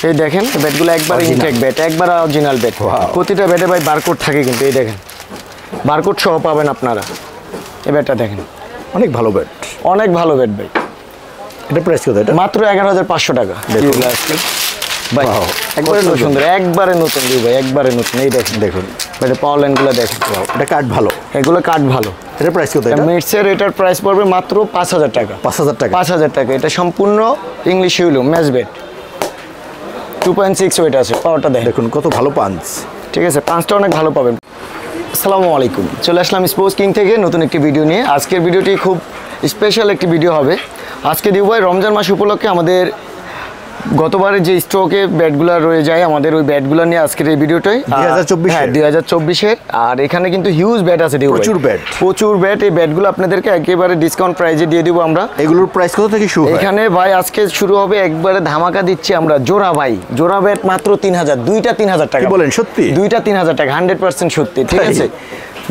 এই দেখেন ব্যাটগুলো একবার ইনটেক ব্যাট, একবার অরিজিনাল ব্যাট। প্রতিটা ব্যাটে ভাই বারকোড থাকে কিন্তু, এই দেখেন বারকোড সহ পাবেন আপনারা। এই ব্যাটটা দেখেন, অনেক ভালো ব্যাট, অনেক ভালো ব্যাট ভাই। এটা প্রাইস কত? এটা মাত্র 11,500 টাকা ভাই। একবারে সুন্দর, একবারে নতুন ভাই, একবারে নতুন। এই দেখেন, দেখুন এটা পাওয়ার লাইনগুলো দেখেন, এটা কাঠ ভালো, এগুলো কাঠ ভালো। এটা প্রাইস কত? এটা মিটসের এটার প্রাইস পড়বে মাত্র 5,000 টাকা। 5,000 টাকা, 5,000 টাকা। এটা সম্পূর্ণ English willow match bat, 2.6 weight আছে। পাওয়ারটা দেখুন কত ভালো পাঞ্চ, ঠিক আছে, পাঁচটা অনেক ভালো পাবেন। আসসালামু আলাইকুম, চলে আসলাম স্পোর্টস কিং থেকে নতুন একটি ভিডিও নিয়ে। আজকের ভিডিওটি খুব স্পেশাল একটি ভিডিও হবে। আজকে দিব ভাই রমজান মাস উপলক্ষে আমাদের গতবারের যে স্টকে ব্যাটগুলো রয়ে যায় আমাদের, ওই ব্যাটগুলো নিয়ে আজকের এই ভিডিওটাই 2024-এর। আর এখানে কিন্তু হিউজ ব্যাট আছে, প্রচুর ব্যাট, প্রচুর ব্যাট। এই ব্যাটগুলো আপনাদেরকে একেবারে ডিসকাউন্ট প্রাইজে দিয়ে দিব আমরা। এগুলোর প্রাইস কত থেকে শুরু? এখানে ভাই আজকে শুরু হবে একবারে ধামাকা দিচ্ছি আমরা, জোড়া ভাই, জোড়া ব্যাট মাত্র 3,000, দুইটা 3,000 টাকা। বলেন সত্যি? দুইটা 3,000 টাকা, 100% সত্যি, ঠিক আছে।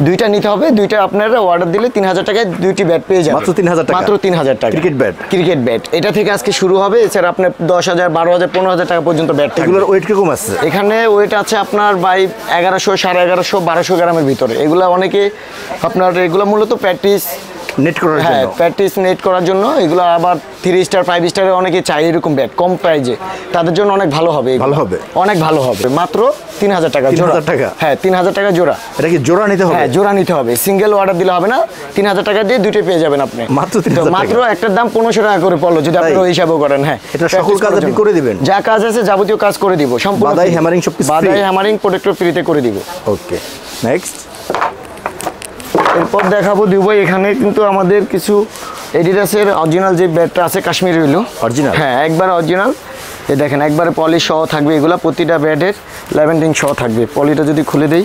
দুইটা নিতে হবে, দুইটা আপনারা অর্ডার দিলে 3,000 টাকায় দুইটি ব্যাট পেয়ে যাবেন। মাত্র 3,000 টাকা, মাত্র 3,000 টাকা। ক্রিকেট ব্যাট, ক্রিকেট ব্যাট এটা থেকে আজকে শুরু হবে। এছাড়া আপনার 10,000, 12,000, 15,000 টাকা পর্যন্ত ব্যাট থাকবে। এগুলোর ওয়েট কিরকম আছে? এখানে ওয়েট আছে আপনার ভাই 1100, 1150, 1200 গ্রামের ভিতরে। এগুলো অনেকে আপনার এগুলো মূলত প্র্যাকটিস নেট করার জন্য, হ্যাঁ প্র্যাকটিস নেট করার জন্য। এগুলো আবার 3 স্টার 5 স্টারে অনেকে চাই এরকম ব্যাট কম প্রাইজে, তাদের জন্য অনেক ভালো হবে, ভালো হবে, অনেক ভালো হবে। মাত্র 3,000 টাকা, 3,000 টাকা, হ্যাঁ 3,000 টাকা জোড়া। এটা কি জোড়া নিতে হবে? হ্যাঁ জোড়া নিতে হবে, সিঙ্গেল অর্ডার দিলে হবে না। 3,000 টাকা দিয়ে দুইটাই পেয়ে যাবেন আপনি। মাত্র 3,000 টাকা, মাত্র একটার দাম 1,500 টাকা করে পড়লো যদি আপনি ওই হিসাবও করেন। হ্যাঁ এটা সকল কাজ আপনি করে দিবেন, যা কাজ আছে যাবতীয় কাজ করে দিব সম্পূর্ণ। বাদাই হ্যামারিং সব কিছু, বাদাই হ্যামারিং প্রোটেক্টর ফ্রিতে করে দিব। ওকে, নেক্সট। এরপর দেখাবো দিব এখানে কিন্তু আমাদের কিছু এডিডাসের অরিজিনাল যে ব্যাটটা আছে, কাশ্মীরি হইলো অরিজিনাল, হ্যাঁ একবার অরিজিনাল। এই দেখেন একবারে পলিশ সহ থাকবে এগুলা, প্রতিটা ব্যাটের লেভেন্টিং সহ থাকবে। পলিটা যদি খুলে দেই,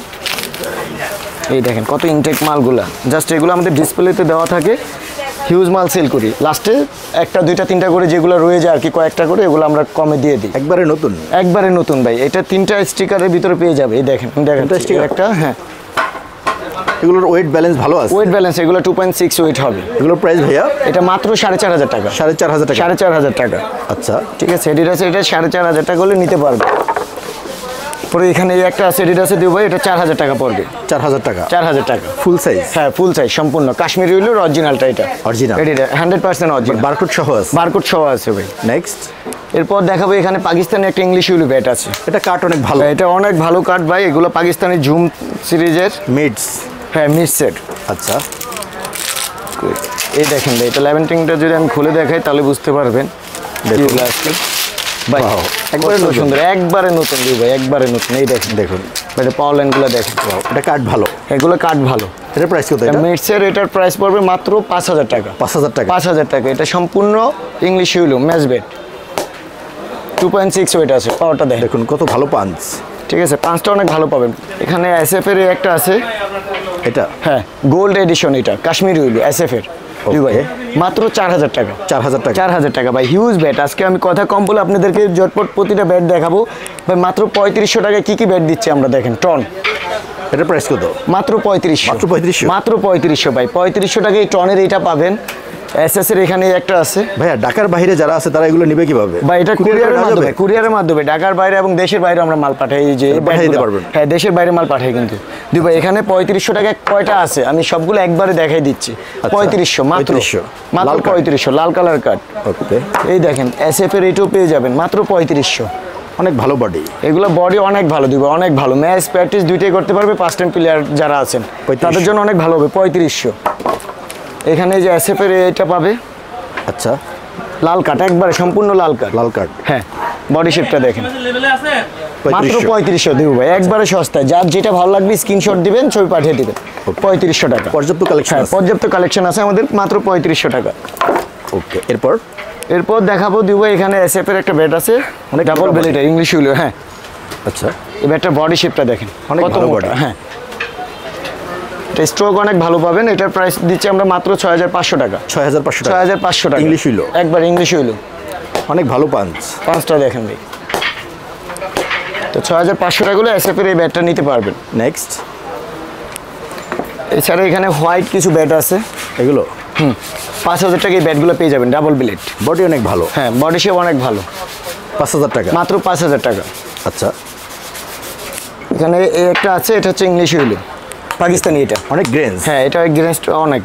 এই দেখেন কত ইনটেক মালগুলা। জাস্ট এগুলো আমাদের ডিসপ্লেতে দেওয়া থাকে, হিউজ মাল সেল করি। লাস্টে একটা, দুইটা, তিনটা করে যেগুলো রয়ে যায় আর কি, কয়েকটা করে, এগুলো আমরা কমে দিয়ে দিই। একবারে নতুন, একবারে নতুন ভাই। এটা 3টা স্টিকারের ভিতরে পেয়ে যাবে। এই দেখেন, দেখেন একটা, হ্যাঁ এগুলোর ওয়েট ব্যালেন্স ভালো আছে? ওয়েট ব্যালেন্স এগুলো 2.6 ওয়েট হবে। এগুলোর প্রাইস ভাইয়া? এটা মাত্র 4,500 টাকা। 4,500 টাকা, 4,500 টাকা। আচ্ছা ঠিক আছে, এডিডাস এটা 4,500 টাকা হলে নিতে পারবে। পরে এখানে একটা আছে এডিডাসে দিব, এটা 4,000 টাকা পড়বে। 4,000 টাকা, 4,000 টাকা ফুল সাইজ? হ্যাঁ ফুল সাইজ সম্পূর্ণ কাশ্মীরি হইলো অরিজিনালটা, এটা অরিজিনাল, এটা 100% অরিজিনাল, বারকোড সহ আছে, বারকোড সহ আছে ভাই। নেক্সট। এরপর দেখাবো এখানে পাকিস্তানি একটা ইংলিশ ইউলো ব্যাট আছে। এটা কাট অনেক ভালো, এটা অনেক ভালো কাট ভাই। এগুলো পাকিস্তানি জুম সিরিজের মিডস, হ্যাঁ মিড সেট। আচ্ছা এই দেখেন ভাই, এটা লেভেন্টিংটা যদি আমি খুলে দেখাই তাহলে বুঝতে পারবেন। দেখুন ভাই একবারে সুন্দর, একবারে নতুন ভাই, একবারে নতুন। এই দেখেন, দেখুন এটা পাওয়ার লাইনগুলো দেখেন, এটা কাঠ ভালো, এগুলো কাঠ ভালো। এটার প্রাইস কত? মিটসের এটার প্রাইস পড়বে মাত্র 5,000 টাকা। 5,000 টাকা, 5,000 টাকা। এটা সম্পূর্ণ English willow match bat, 2.6 weight আছে। পাওয়ারটা দেখুন কত ভালো পাঞ্চ, ঠিক আছে, পাঁচটা অনেক ভালো পাবেন। এখানে SF এর একটা আছে, এটা হ্যাঁ গোল্ড এডিশন, এটা কাশ্মীরি হইলো SF এর, মাত্র 4,000 টাকা। 4,000 টাকা, 4,000 টাকা ভাই, হিউজ ব্যাট। আজকে আমি কথা কম বলে আপনাদেরকে জটপট প্রতিটা ব্যাট দেখাবো ভাই। মাত্র 3500 টাকায় কি কি ব্যাট দিচ্ছে আমরা, দেখেন টন। এটা প্রাইস কত? মাত্র 3500, মাত্র 3500, মাত্র 3500 ভাই। 3500 টাকায় এই টনের এইটা পাবেন। SS এর এখানে একটা আছে ভাইয়া। ঢাকার বাইরে যারা আছে তারা এগুলো নেবে কিভাবে? ভাই এটা কুরিয়ারের মাধ্যমে, কুরিয়ারের মাধ্যমে ঢাকার বাইরে এবং দেশের বাইরে আমরা মাল পাঠাই। এই যে পাঠাইতে পারবেন? হ্যাঁ দেশের বাইরে মাল পাঠাই কিন্তু। দি ভাই এখানে 3500 টাকায় কয়টা আছে আমি সবগুলো একবারে দেখাই দিচ্ছি। 3500 মাত্র, মাত্র 3500, লাল কালার কার্ড। ওকে, এই দেখেন SF এর এটাও পেয়ে যাবেন মাত্র 3500। অনেক ভালো বডি, এগুলো বডি অনেক ভালো দিব, অনেক ভালো। ম্যাচ প্র্যাকটিস দুইটাই করতে পারবে। 5 টাইম প্লেয়ার যারা আছেন তাদের জন্য অনেক ভালো হবে। 3500। এখানে যে SF এর এটা পাবে, আচ্ছা লাল কাট, একবারে সম্পূর্ণ লাল কাট, লাল কাট, হ্যাঁ বডি শেপটা দেখেন। মাত্র 3500 দিব ভাই, একবারে সস্তায়। যার যেটা ভালো লাগবে স্ক্রিনশট দিবেন, ছবি পাঠিয়ে দিবেন। 3500 টাকা, পর্যাপ্ত কালেকশন, পর্যাপ্ত কালেকশন আছে আমাদের, মাত্র 3500 টাকা। ওকে, এরপর দেখাবো দিব এখানে SF এর একটা ব্যাট আছে, ডাবল বেলিটা ইংলিশ হইলো, হ্যাঁ আচ্ছা। এই ব্যাটটার বডি শেপটা দেখেন, কত বড়, হ্যাঁ স্ট্রোক অনেক ভালো পাবেন। এটার প্রাইস দিচ্ছি আমরা মাত্র 6,500 টাকা। 6,500 টাকা, 6,500 টাকা ইংলিশ হইলো, একবার ইংলিশ হইলো, অনেক ভালো পাঞ্চ। পাঁচটা দেখেন ভাই। তো 6,500 টাকা হলে SF এর এই ব্যাটটা নিতে পারবেন। নেক্সট। এছাড়া এখানে হোয়াইট কিছু ব্যাট আছে, এগুলো 5,000 টাকা এই ব্যাটগুলো পেয়ে যাবেন, ডাবল ব্লেড, বডি অনেক ভালো, হ্যাঁ বডি শেপ অনেক ভালো। 5,000 টাকা মাত্র 5,000 টাকা। আচ্ছা, এখানে এই একটা আছে, এটা হচ্ছে ইংলিশ হুইল, পাকিস্তানি। এটা অনেক গ্রেন্স। হ্যাঁ, এটা এগেনস্ট অনেক।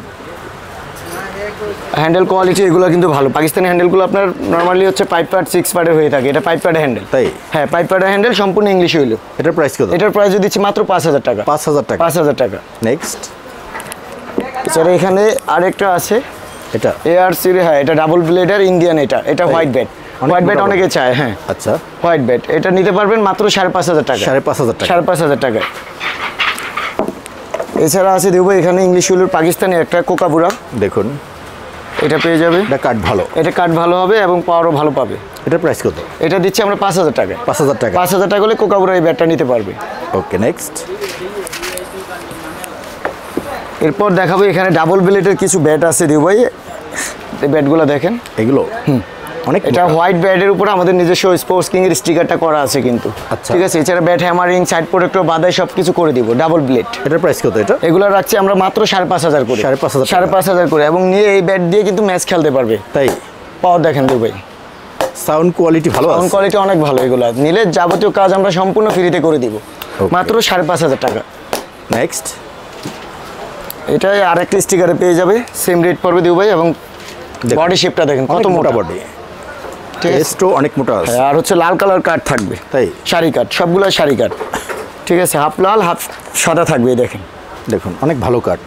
হ্যান্ডেল কোয়ালিটি এগুলো কিন্তু ভালো। পাকিস্তানি হ্যান্ডেলগুলো আপনার নর্মালি হচ্ছে 5 পার্ট 6 পার্টের হয়ে থাকে, এটা 5 পার্টের হ্যান্ডেল। তাই? হ্যাঁ, 5 পার্টের হ্যান্ডেল, সম্পূর্ণ ইংলিশ হুইল। এটার প্রাইস কত? এটার প্রাইস দিচ্ছি মাত্র 5,000 টাকা। 5,000 টাকা। 5,000 টাকা। নেক্সট, এছাড়া এখানে আরেকটা আছে, এটা ARC। হ্যাঁ, এটা ডাবল ব্লেডার ইন্ডিয়ান। এটা হোয়াইট ব্যাট। হোয়াইট ব্যাট অনেকে চায়। হ্যাঁ, আচ্ছা, হোয়াইট ব্যাট এটা নিতে পারবেন মাত্র 5,500 টাকা। 5,500 টাকা। 5,500 টাকায়। এছাড়া আছে দেখবো এখানে ইংলিশ হুইলের পাকিস্তানি একটা কোকাবুরা। দেখুন, এটা পেয়ে যাবে। এটা কাট ভালো। এটা কাট ভালো হবে এবং পাওয়ারও ভালো পাবে। এটার প্রাইস কত? এটা দিচ্ছি আমরা 5,000 টাকায়। 5,000 টাকা। 5,000 টাকা হলে কোকাবুরা এই ব্যাটটা নিতে পারবে। ওকে, নেক্সট। এরপর দেখাবো এখানে ডাবল ব্লেডের কিছু ব্যাট আছে দিউ ভাই। এই ব্যাটগুলো দেখেন, এগুলো অনেক এটা হোয়াইট ব্যাটের উপরে আমাদের নিজস্ব স্পোর্টস কিং এর স্টিকারটা করা আছে কিন্তু। আচ্ছা। ঠিক আছে, এছাড়া ব্যাট হ্যামারিং, সাইড প্রোটেক্টর, বাদাই সব কিছু করে দিব। Double blade. এটার প্রাইস কত? এটা এগুলো রাখছি আমরা মাত্র 5,500 করে। 5,500 টাকা। 5,500 করে, এবং নিয়ে এই ব্যাট দিয়ে কিন্তু ম্যাচ খেলতে পারবে। তাই? পাওয়ার দেখেন দিউ ভাই, সাউন্ড কোয়ালিটি ভালো আছে। সাউন্ড কোয়ালিটি অনেক ভালো। এগুলো নিলে যাবতীয় কাজ আমরা সম্পূর্ণ ফ্রিতে করে দিব। মাত্র 5,500 টাকা। নেক্সট, এটাই আরেকটা স্টিকারে পেয়ে যাবে, সেম রেট পড়বে দিউ ভাই। এবং বডি শেপটা দেখেন কত মোটা বডি। ঠিক আছে, টেস্টও অনেক মোটা আছে। আর হচ্ছে লাল কালার কাট থাকবে। তাই? শাড়ি কাট, সবগুলো শাড়ি কাট। ঠিক আছে, হাফ লাল হাফ সাদা থাকবে। দেখেন, দেখুন অনেক ভালো কাট।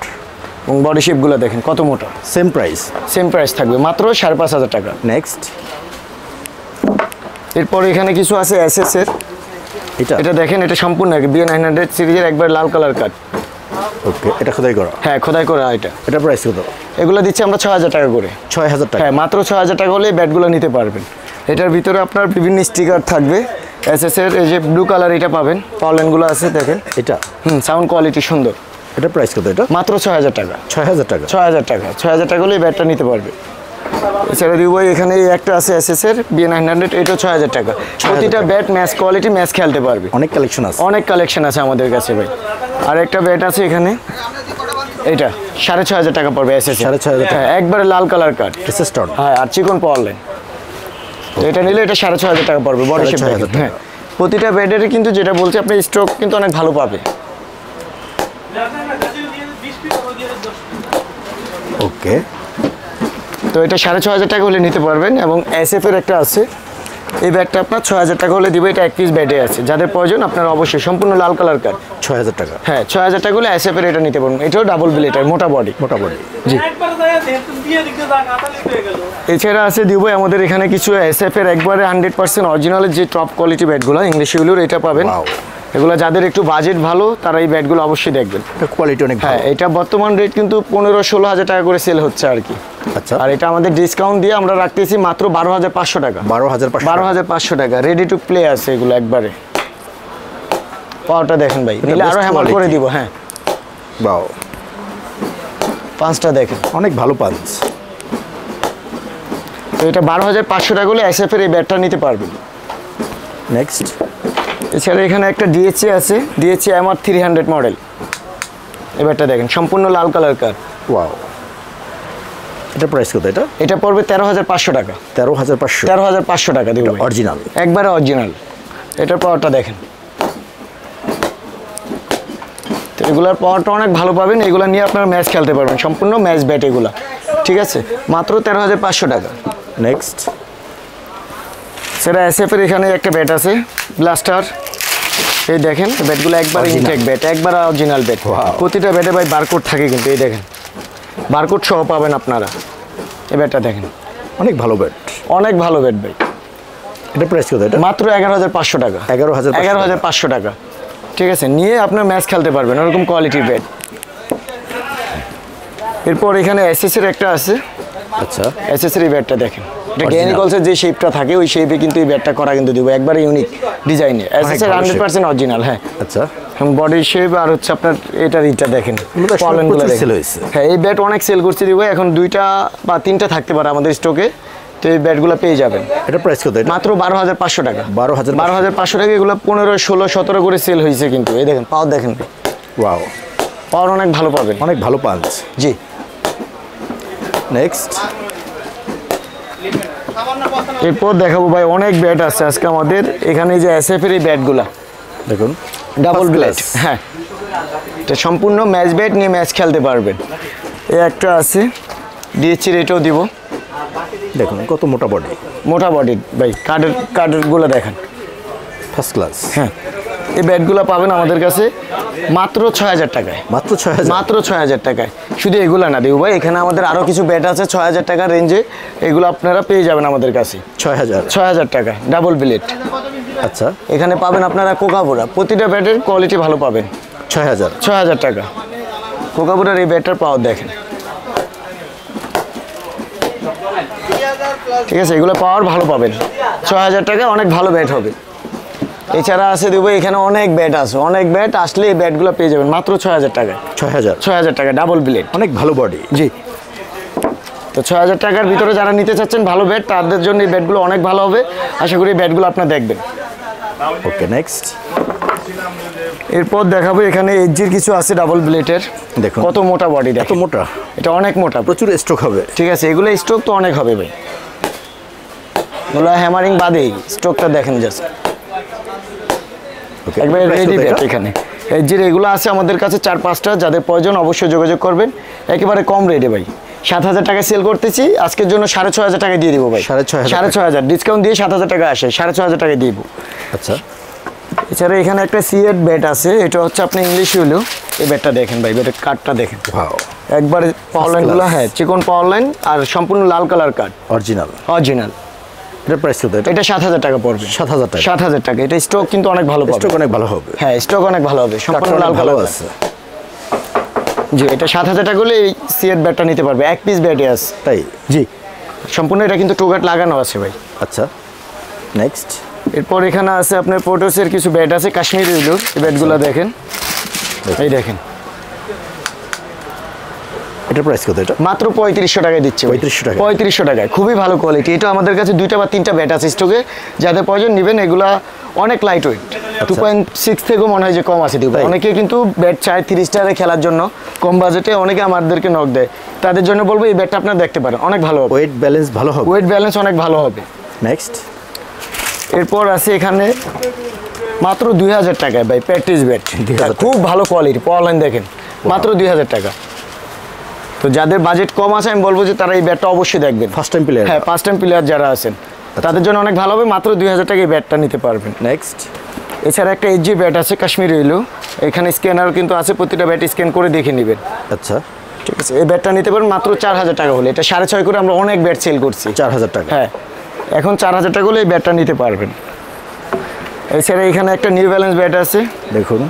এবং বডি শেপগুলো দেখেন কত মোটা। Same price. সেম প্রাইস থাকবে মাত্র 5,500 টাকা। নেক্সট, এরপর এখানে কিছু আছে এসএস এর। এটা দেখেন, এটা সম্পূর্ণ BA900 সিরিজের একবার লাল কালার কাট। ওকে, এটা খোদাই করা? হ্যাঁ, খোদাই করা। এটা প্রাইস কত? এগুলো দিচ্ছি আমরা 6,000 টাকা করে। 6,000 টাকা। হ্যাঁ, মাত্র 6,000 টাকা হলে এই ব্যাটগুলো নিতে পারবেন। এটার ভিতরে আপনার বিভিন্ন স্টিকার থাকবে এসএস এর। এই যে ব্লু কালার এটা পাবেন, পাওয়ারল্যান্ডগুলো আছে দেখেন। এটা সাউন্ড কোয়ালিটি সুন্দর। এটা প্রাইস কত? এটা মাত্র 6,000 টাকা। 6,000 টাকা। 6,000 টাকা। 6,000 টাকা হলে এই ব্যাটটা নিতে পারবে। এছাড়া দিব এখানে একটা আছে এসএস এর BA900, এটাও 6,000 টাকা। প্রতিটা ব্যাট ম্যাচ কোয়ালিটি, ম্যাচ খেলতে পারবে। অনেক কালেকশন আছে। অনেক কালেকশন আছে আমাদের কাছে ভাই। আর একটা ব্যাট আছে এখানে, এটা 6,500 টাকা পড়বে এসএস। 6,500 টাকা। একবারে লাল কালার কাট। SS stone. হ্যাঁ, আর চিকন পাওয়ারল্যান্ড। এটা নিলে এটা 6,500 টাকা পড়বে বডি শেপ। 6,500 টাকা। হ্যাঁ, প্রতিটা ব্যাটের কিন্তু যেটা বলছি আপনি স্ট্রোক কিন্তু অনেক ভালো পাবে। ওকে, তো এটা 6,500 টাকা হলে নিতে পারবেন। এবং SF এর একটা আছে, এই ব্যাটটা আপনার 6,000 টাকা হলে দিবে। এটা 1 পিস ব্যাটে আছে, যাদের প্রয়োজন আপনার অবশ্যই সম্পূর্ণ লাল কালার কাট। 6,000 টাকা। হ্যাঁ, 6,000 টাকা হলে SF এর এটা নিতে পারবেন। এটাও ডাবল ব্লেডার, মোটা বডি। মোটা বডি। জি। এছাড়া আছে দিবই আমাদের এখানে কিছু SF এর একবারে 100% অরিজিনালের যে টপ কোয়ালিটি ব্যাটগুলো ইংলিশ হুইলের, এটা পাবেন। Wow. এগুলো যাদের একটু বাজেট ভালো তারা এই ব্যাটগুলো অবশ্যই দেখবেন। এটা কোয়ালিটি অনেক হ্যাঁ, ভালো। এটা বর্তমান রেট কিন্তু 15-16,000 টাকা করে সেল হচ্ছে আর কি। আচ্ছা, আর এটা আমাদের ডিসকাউন্ট দিয়ে আমরা রাখতেছি মাত্র 12,500 টাকা। 12,500। 12,500 টাকা। রেডি টু প্লে আছে এগুলো একবারে। পাওয়ারটা দেখেন ভাই, নিলে আরো হ্যামার করে দিব। হ্যাঁ, বাও, পাঁচটা দেখেন অনেক ভালো পাঞ্চ। তো এটা 12,500 টাকা হলে SF এর এই ব্যাটটা নিতে পারবেন। নেক্সট, এছাড়া এখানে একটা DHA আছে, DHA MR 300 মডেল। এই ব্যাটটা দেখেন, সম্পূর্ণ লাল কালার কার। ওয়াও, এটা প্রাইস কত? এটা এটা পড়বে 13,500 টাকা। 13,500। 13,500 টাকা দিব। অরিজিনাল, একবারে অরিজিনাল। এটার পাওয়ারটা দেখেন। তো এগুলার পাওয়ারটা অনেক ভালো পাবেন। এগুলা নিয়ে আপনারা ম্যাচ খেলতে পারবেন, সম্পূর্ণ ম্যাচ ব্যাট এগুলা। ঠিক আছে, মাত্র 13,500 টাকা। নেক্সট, সেটা SF এর এখানে একটা ব্যাট আছে, ব্লাস্টার। এই দেখেন ব্যাটগুলো একবার ইনটেক ব্যাট, একবার অরিজিনাল ব্যাট। প্রতিটা ব্যাটে ভাই বারকোড থাকে কিন্তু। এই দেখেন, বারকোড সহ পাবেন আপনারা। এই ব্যাটটা দেখেন, অনেক ভালো ব্যাট। অনেক ভালো ব্যাট ভাই। এটা প্রাইস কত? এটা মাত্র 11,500 টাকা। 11,500 টাকা। ঠিক আছে, নিয়ে আপনার ম্যাচ খেলতে পারবেন, ওরকম কোয়ালিটির ব্যাট। এরপর এখানে SS এর একটা আছে। আচ্ছা, SS এর এই ব্যাটটা দেখেন, এটা গ্যানিকলসের যে শেপটা থাকে ওই শেপে কিন্তু এই ব্যাটটা করা কিন্তু দিব, একবারে ইউনিক ডিজাইনে। SS এর 100% অরিজিনাল। হ্যাঁ, আচ্ছা, এবং বডি শেপ আর হচ্ছে আপনার এটার ইটা দেখেন, পাওয়ারল্যান্ডগুলো সেল হয়েছে। হ্যাঁ, এই ব্যাট অনেক সেল করছে দিব। এখন 2টা বা 3টা থাকতে পারে আমাদের স্টকে। তো এই ব্যাটগুলো পেয়ে যাবেন। এটা প্রাইস কত? এটা মাত্র 12,500 টাকা। 12,500 টাকা। এগুলো 15, 16, 17 করে সেল হয়েছে কিন্তু। এই দেখেন, পাওয়ার দেখেন। ওয়াও, পাওয়ার অনেক ভালো পাবেন। অনেক ভালো পাঞ্চ। জি। নেক্সট, এরপর দেখাবো ভাই অনেক ব্যাট আছে আজকে আমাদের এখানে, এই যে এসএফ এর এই ব্যাটগুলা দেখুন ডাবল First ব্লেড, class। হ্যাঁ এটা সম্পূর্ণ ম্যাচ ব্যাট নিয়ে ম্যাচ খেলতে পারবেন। এই একটা আছে ডিএসসির, এটাও দিব। দেখুন কত মোটা বডি, মোটা বডির ভাই, কার্ডেরগুলো দেখেন ফার্স্ট ক্লাস। হ্যাঁ, এই ব্যাটগুলো পাবেন আমাদের কাছে মাত্র ৬,০০০ টাকায়। মাত্র ৬,০০০। মাত্র ৬,০০০ টাকায়। শুধু এগুলো না দেবু ভাই, এখানে আমাদের আরও কিছু ব্যাট আছে ৬,০০০ টাকার রেঞ্জে, এগুলো আপনারা পেয়ে যাবেন আমাদের কাছে ৬,০০০। ৬,০০০ টাকায় ডাবল ব্লেড। আচ্ছা, এখানে পাবেন আপনারা কোকাবুরা, প্রতিটা ব্যাটের কোয়ালিটি ভালো পাবেন। ৬,০০০। ৬,০০০ টাকা কোকাবুরার এই ব্যাটটার পাওয়ার দেখেন, ঠিক আছে, এগুলো পাওয়ার ভালো পাবেন। ৬,০০০ টাকায় অনেক ভালো ব্যাট হবে। এছাড়া আছে দেবো এখানে অনেক ব্যাট আছে, অনেক ব্যাট আসলে এই ব্যাটগুলো পেয়ে যাবেন মাত্র ৬,০০০ টাকায়। ৬,০০০। ৬,০০০ টাকা ডাবল ব্লেড, অনেক ভালো বডি। জি। তো ৬,০০০ টাকার ভিতরে যারা নিতে চাচ্ছেন ভালো ব্যাট, তাদের জন্য এই ব্যাটগুলো অনেক ভালো হবে। আশা করি এই ব্যাটগুলো আপনারা দেখবেন। ওকে, নেক্সট। এরপর দেখাবো এখানে এজির কিছু আছে ডাবল ব্লেডের, দেখুন কত মোটা বডি, এত মোটা, এটা অনেক মোটা, প্রচুর স্ট্রোক হবে। ঠিক আছে, এগুলো স্ট্রোক তো অনেক হবে ভাই, এগুলো হ্যামারিং বাদেই স্ট্রোকটা দেখেন জাস্ট ওকে, একবার রেডি ব্যাট। এখানে এজির এগুলো আছে আমাদের কাছে ৪-৫টা, যাদের প্রয়োজন অবশ্যই যোগাযোগ করবেন। একেবারে কম রেটে ভাই, ৭,০০০ টাকায় সেল করতেছি, আজকের জন্য ৬,৫০০ টাকায় দিয়ে দিব ভাই। ৬,৫০০। ৬,৫০০ ডিসকাউন্ট দিয়ে ৭,০০০ টাকা আসে, ৬,৫০০ টাকায় দিব। আচ্ছা, এছাড়া এখানে একটা সিএড ব্যাট আছে, এটা হচ্ছে আপনি ইংলিশ হইলেও, এই ব্যাটটা দেখেন ভাই, ব্যাটের কার্ডটা দেখেন, ওয়াও, একবারে পাওয়ার লাইনগুলো, হ্যাঁ চিকন পাওয়ার লাইন আর সম্পূর্ণ লাল কালার কার্ড, অরিজিনাল। অরিজিনাল। এটার প্রাইস কত? এটা ৭,০০০ টাকা পড়বে। ৭,০০০ টাকা। ৭,০০০ টাকা। এটা স্টক কিন্তু অনেক ভালো পাবে, স্টক অনেক ভালো হবে। হ্যাঁ স্টক অনেক ভালো হবে, সম্পূর্ণ লাল ভালো কালার আছে। জি, এটা ৭,০০০ টাকা হলে এই সিএড ব্যাটটা নিতে পারবে, এক পিস ব্যাটে আছে। তাই? জি, সম্পূর্ণ এটা কিন্তু টুগাট লাগানো আছে ভাই। আচ্ছা, নেক্সট। এরপর এখানে আছে আপনার পোটোসের কিছু ব্যাট আছে, কাশ্মীরি ইউলুর, এই ব্যাটগুলো দেখেন, এই দেখেন এটার প্রাইস কত? এটা মাত্র ৩৫০০ টাকায় দিচ্ছে। ৩৫০০ টাকা? ৩৫০০ টাকায়, খুবই ভালো কোয়ালিটি। এটা আমাদের কাছে 2টা বা 3টা ব্যাট আছে স্টকে, যাদের প্রয়োজন নেবেন। এগুলা অনেক লাইট ওয়েট, 2.6 থেকেও মনে হয় যে কম আছে দিব। অনেকে কিন্তু ব্যাট চায় 3 স্টারে খেলার জন্য, কম বাজেটে, অনেকে আমাদেরকে নক দেয়, তাদের জন্য বলবো এই ব্যাটটা আপনারা দেখতে পারেন, অনেক ভালো হবে। ওয়েট ব্যালেন্স ভালো হবে। ওয়েট ব্যালেন্স অনেক ভালো হবে। নেক্সট। এরপর আছে এখানে মাত্র ২০০০ টাকায় ভাই প্র্যাকটিস ব্যাট, খুব ভালো কোয়ালিটি, পাওয়ার লাইন দেখেন, মাত্র ২০০০ টাকা। তো যাদের বাজেট কম আছে আমি বলবো যে তারা এই ব্যাটটা অবশ্যই দেখবেন। First time player? হ্যাঁ, ফার্স্ট টাইম প্লেয়ার যারা আছেন তাদের জন্য অনেক ভালো হবে, মাত্র ২০০০ টাকা এই ব্যাটটা নিতে পারবেন। নেক্সট। এছাড়া একটা এইচজি ব্যাট আছে কাশ্মীরি ইলু, এখানে স্ক্যানার কিন্তু আছে, প্রতিটা ব্যাট স্ক্যান করে দেখে নেবেন। আচ্ছা, ঠিক আছে, এই ব্যাটটা নিতে পারেন মাত্র ৪,০০০ টাকা হলে। এটা ৬,৫০০ করে আমরা অনেক ব্যাট সেল করছি। ৪,০০০ টাকা? হ্যাঁ, এখন ৪,০০০ টাকা হলে এই ব্যাটটা নিতে পারবেন। এছাড়া এখানে একটা নিউ ব্যালেন্স ব্যাট আছে, দেখুন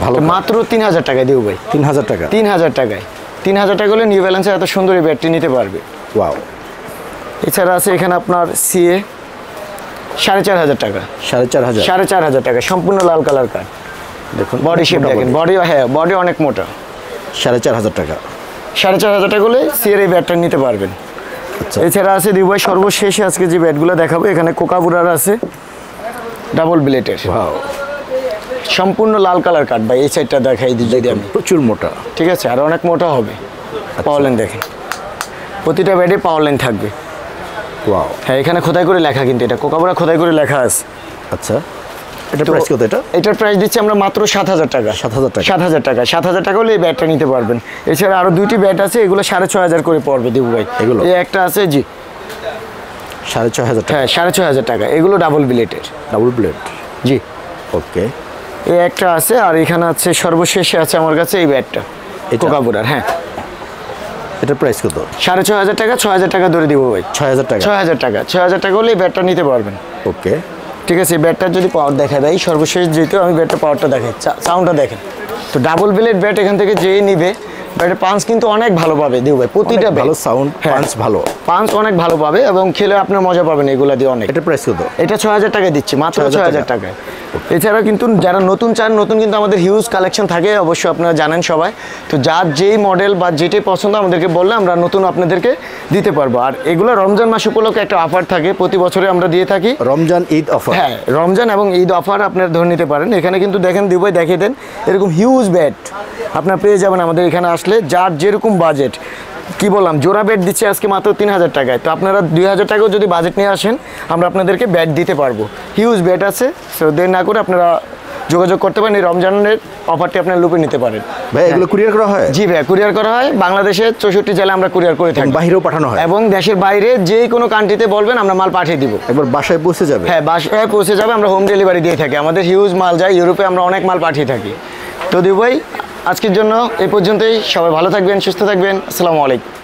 ভালো, মাত্র ৩,০০০ টাকায় দেবো ভাই। ৩,০০০ টাকা? ৩,০০০ টাকায়, ৩,০০০ টাকা হলে নিউ ব্যালেন্সের এত সুন্দর এই ব্যাটটি নিতে পারবে। ওয়াও। এছাড়া আছে এখানে আপনার সিএ ৪,৫০০ টাকা। ৪,৫০০? ৪,৫০০ টাকা, সম্পূর্ণ লাল কালার কার্ড, দেখুন বডি শেপ দেখেন, বডি, হ্যাঁ বডি অনেক মোটা। ৪,৫০০ টাকা? ৪,৫০০ টাকা হলে সিএর এই ব্যাটটা নিতে পারবেন। আচ্ছা, এছাড়া আছে দুবাই সর্বশেষে আজকে যে ব্যাটগুলো দেখাবো, এখানে কোকাবুরার আছে ডাবল ব্লেডের, ওয়াও, সম্পূর্ণ লাল কালার কার্ড ভাই। এই সাইডটা দেখাই দিই যদি আমি, প্রচুর মোটা। ঠিক আছে, আর অনেক মোটা হবে। পাওয়ার লাইন দেখেন, প্রতিটা ব্যাটে পাওয়ার লাইন থাকবে। ওয়াও। হ্যাঁ, এখানে খোদাই করে লেখা, কিন্তু এটা কোকাবুরা খোদাই করে লেখা আছে। আচ্ছা, এটা প্রাইস কত? এটা? এটার প্রাইস দিচ্ছি আমরা মাত্র ৭,০০০ টাকা। ৭,০০০ টাকা? ৭,০০০ টাকা, ৭,০০০ টাকা হলে এই ব্যাটটা নিতে পারবেন। এছাড়া আরও 2টি ব্যাট আছে, এগুলো ৬,৫০০ করে পড়বে দেবু ভাই। এগুলো? এই একটা আছে, জি ৬,৫০০ টাকা? হ্যাঁ, ৬,৫০০ টাকা, এগুলো ডাবল ব্লেডের। Double blade? জি, ওকে। এই একটা আছে, আর এখানে আছে সর্বশেষে আছে আমার কাছে এই ব্যাটটা কোকাবুরার। হ্যাঁ, এটার প্রাইস কত? ৬,৫০০ টাকা, ৬,০০০ টাকা ধরে দিব ভাই। ৬,০০০ টাকা? ৬,০০০ টাকা, ৬,০০০ টাকা হলে এই ব্যাটটা নিতে পারবেন। ওকে, ঠিক আছে, এই ব্যাটটার যদি পাওয়ার দেখা দেয়, সর্বশেষ যেহেতু আমি ব্যাটটা পাওয়ারটা দেখাই, সাউন্ডটা দেখেন। তো ডাবল ব্লেড ব্যাট এখান থেকে যেই নিবে, ব্যাটের পাঞ্চ কিন্তু অনেক ভালো পাবে দেবু ভাই, প্রতিটা ভালো সাউন্ড, পাঞ্চ ভালো, পাঞ্চ অনেক ভালো পাবে এবং খেলে আপনার মজা পাবেন এগুলা দিয়ে অনেক। এটার প্রাইস কত? এটা ৬,০০০ টাকা দিচ্ছি, মাত্র ৬,০০০ টাকায়। এছাড়া কিন্তু যারা নতুন চান, নতুন কিন্তু আমাদের হিউজ কালেকশন থাকে, অবশ্যই আপনারা জানেন সবাই। তো যার যেই মডেল বা যেটাই পছন্দ আমাদেরকে বললে আমরা নতুন আপনাদেরকে দিতে পারবো। আর এগুলো রমজান মাস উপলক্ষে একটা অফার থাকে, প্রতি বছরে আমরা দিয়ে থাকি, রমজান ঈদ অফার। হ্যাঁ, রমজান এবং ঈদ অফার আপনারা ধরে নিতে পারেন। এখানে কিন্তু দেখেন দুবাই দেখিয়ে দেন, এরকম হিউজ ব্যাট আপনার পেয়ে যাবেন আমাদের এখানে আসলে, যার যেরকম বাজেট কি বললাম, জোড়া ব্যাট দিচ্ছে আজকে মাত্র 3000 টাকায়। তো আপনারা 2000 টাকাও যদি বাজেট নিয়ে আসেন, আমরা আপনাদেরকে ব্যাট দিতে পারবো। হিউজ ব্যাট আছে, সো দেরি না করে আপনারা যোগাযোগ করতে পারেন। এই রমজানের অফারটি আপনার লুপে নিতে পারেন। ভাই এগুলো কুরিয়ার করা হয়? জি ভাই, কুরিয়ার করা হয়। বাংলাদেশের 64 জেলায় আমরা কুরিয়ার করে থাকি। বাহিরেও পাঠানো হয়? এবং দেশের বাইরে যে কোনো কান্ট্রিতে বলবেন, আমরা মাল পাঠিয়ে দিব। একবার বাসায় পৌঁছে যাবে? হ্যাঁ, বাসায় পৌঁছে যাবে। আমরা হোম ডেলিভারি দিয়ে থাকি। আমাদের হিউজ মাল যায় ইউরোপে, আমরা অনেক মাল পাঠিয়ে থাকি। তো দিবু ভাই, আজকের জন্য এই পর্যন্তই। সবাই ভালো থাকবেন, সুস্থ থাকবেন। আসসালামু আলাইকুম।